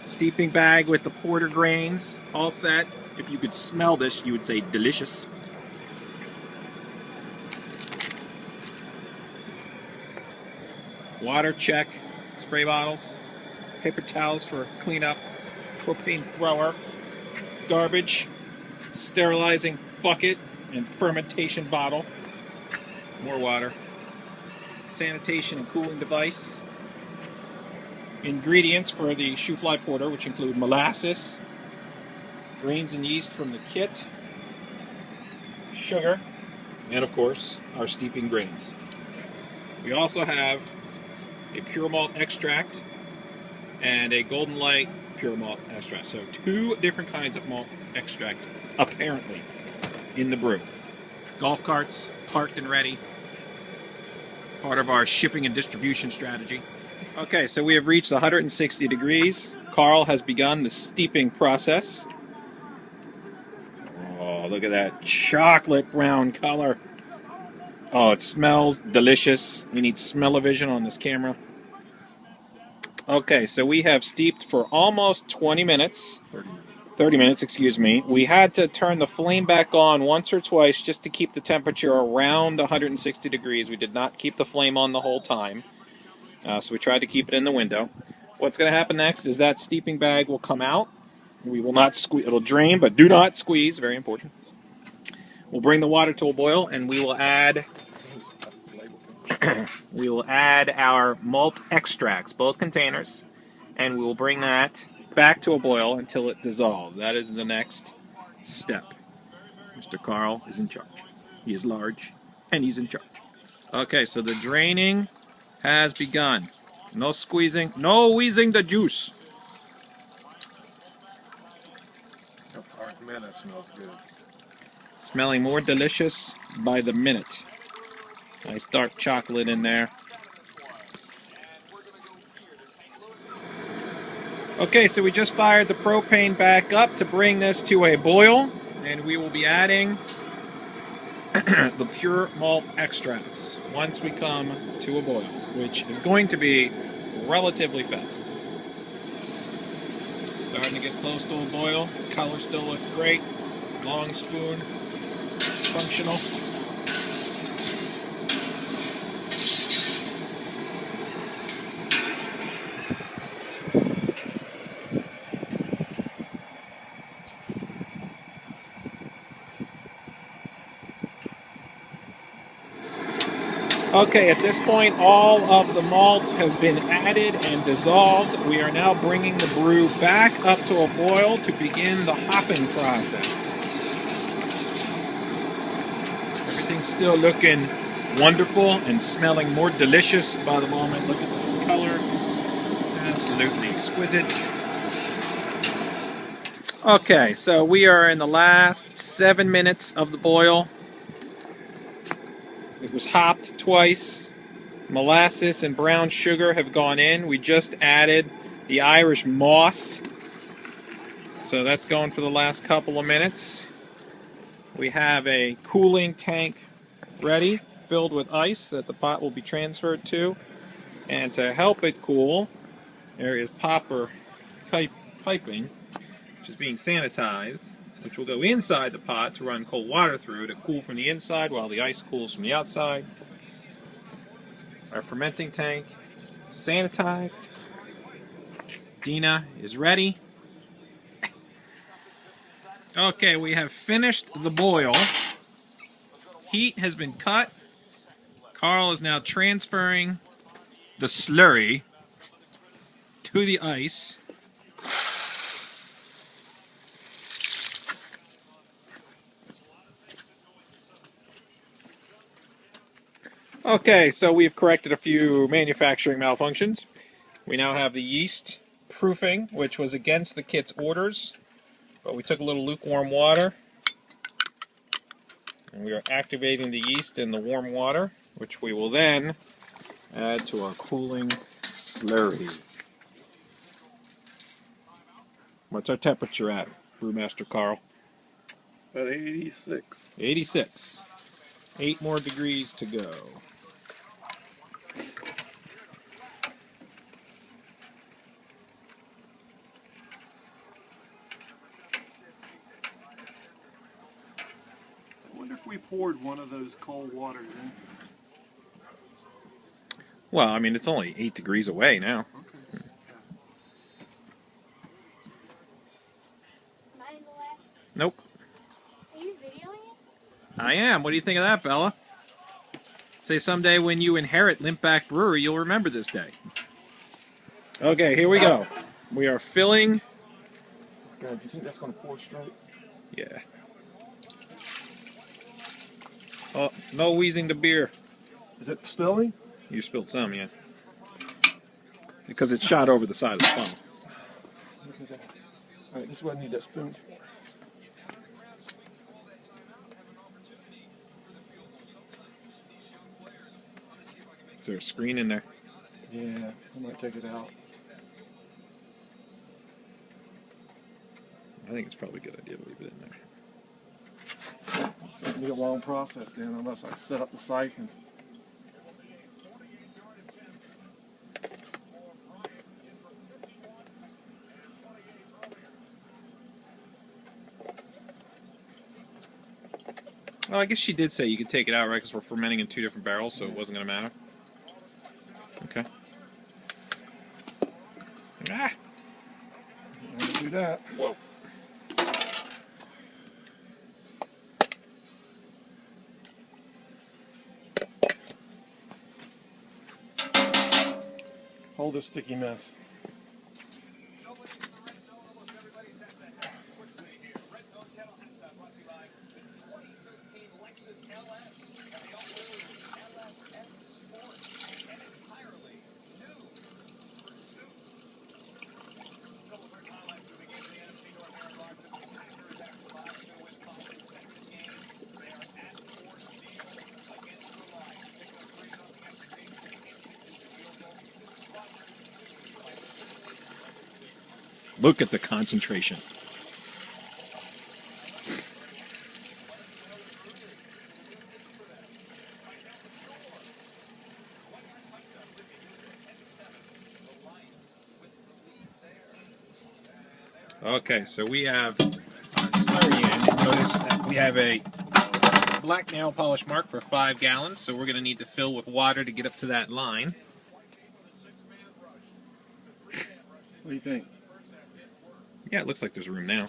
Steeping bag with the porter grains all set. If you could smell this, you would say delicious. Water check, spray bottles, paper towels for cleanup, propane thrower, garbage, sterilizing bucket and fermentation bottle, more water, sanitation and cooling device, ingredients for the shoe fly porter, which include molasses, grains and yeast from the kit, sugar, and of course our steeping grains. We also have a pure malt extract and a golden light pure malt extract. So 2 different kinds of malt extract apparently in the brew. Golf carts parked and ready. Part of our shipping and distribution strategy. Okay, so we have reached 160 degrees. Carl has begun the steeping process. Oh, look at that chocolate brown color. Oh, it smells delicious. We need smell-o-vision on this camera. Okay, so we have steeped for almost 20 minutes. 30 minutes, excuse me. We had to turn the flame back on once or twice just to keep the temperature around 160 degrees. We did not keep the flame on the whole time. So we tried to keep it in the window. What's going to happen next is that steeping bag will come out. We will not squeeze. It'll drain, but do not squeeze. Very important. We'll bring the water to a boil, and we will add our malt extracts, both containers, and we will bring that back to a boil until it dissolves. That is the next step. Mr. Carl is in charge. He is large, and he's in charge. Okay, so the draining has begun. No squeezing, no wheezing the juice. Man, that smells good. Smelling more delicious by the minute. Nice dark chocolate in there. Okay, so we just fired the propane back up to bring this to a boil, and we will be adding the pure malt extracts once we come to a boil, which is going to be relatively fast. Starting to get close to a boil. Color still looks great. Long spoon, functional. Okay, at this point, all of the malt has been added and dissolved. We are now bringing the brew back up to a boil to begin the hopping process. Everything's still looking wonderful and smelling more delicious by the moment. Look at the color. Absolutely exquisite. Okay, so we are in the last 7 minutes of the boil. It was hopped twice. Molasses and brown sugar have gone in. We just added the Irish moss. So that's going for the last couple of minutes. We have a cooling tank ready, filled with ice that the pot will be transferred to. And to help it cool, there is popper piping, which is being sanitized, which will go inside the pot to run cold water through to cool from the inside while the ice cools from the outside. Our fermenting tank is sanitized. Dina is ready. Okay, we have finished the boil. Heat has been cut. Carl is now transferring the slurry to the ice. Okay, so we've corrected a few manufacturing malfunctions. We now have the yeast proofing, which was against the kit's orders, but we took a little lukewarm water, and we are activating the yeast in the warm water, which we will then add to our cooling slurry. What's our temperature at, Brewmaster Carl? At 86. 86. 8 more degrees to go. we poured one of those cold waters in? Well, I mean, it's only 8 degrees away now. Okay. Am I in the lab? Nope. Are you videoing it? I am. What do you think of that, Bella? Say someday when you inherit LimpBack Brewery, you'll remember this day. Okay, here we go. We are filling. God, do you think that's going to pour straight? Yeah. Oh, no wheezing the beer. Is it spilling? You spilled some, yeah. Because it shot over the side of the funnel. Look at that. All right, this is what I need that spoon for. Is there a screen in there? Yeah, I might take it out. I think it's probably a good idea to leave it in there. It's going to be a long process then, unless I set up the siphon. Well, I guess she did say you could take it out, right? Because we're fermenting in 2 different barrels, so it wasn't going to matter. Okay. Ah! I'm going to do that. Whoa! Hold this sticky mess. Look at the concentration. Okay, so we have starting in. Notice that we have a black nail polish mark for 5 gallons, so we're going to need to fill with water to get up to that line. What do you think? Yeah, it looks like there's room now.